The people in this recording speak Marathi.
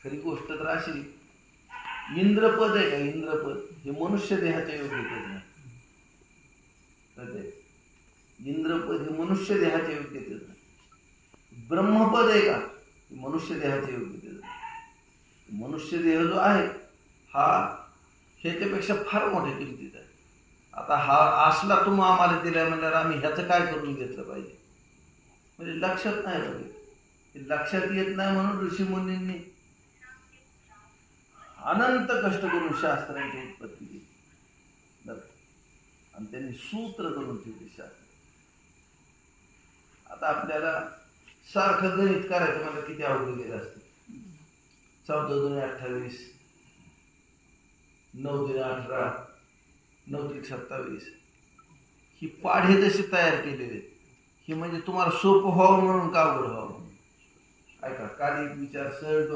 खरी गोष्ट तर अशी, इंद्रपद आहे का, इंद्रपद हे मनुष्य देहाच्या योग्यतेत नाही. इंद्रपद हे मनुष्य देहाच्या योग्यतेत नाही. ब्रह्मपद आहे का, हे मनुष्य देहाच्या योग्यतेत नाही. मनुष्य देह जो आहे हा ह्याच्यापेक्षा फार मोठ्या किमतीत आहे. आता हा असला तुम्ही आम्हाला दिलाय म्हणल्यावर आम्ही ह्याचं काय करून घेतलं पाहिजे, म्हणजे लक्षात नाही बघितलं. लक्षात येत नाही म्हणून ऋषीमुनींनी अनंत कष्ट करून शास्त्रांची उत्पत्ती केली आणि त्यांनी सूत्र करून ठेवले शास्त्र. आता आपल्याला सारखं गणित करायचं मला किती अवघड गेलं असतं. 14 दूने 28, 9 दूने 18, 9 त्रिक 27 ही पाढे जसे तयार केलेले ही म्हणजे तुम्हाला सोपं व्हावं म्हणून का अवघड व्हावं. ऐका, काल एक विचार सहज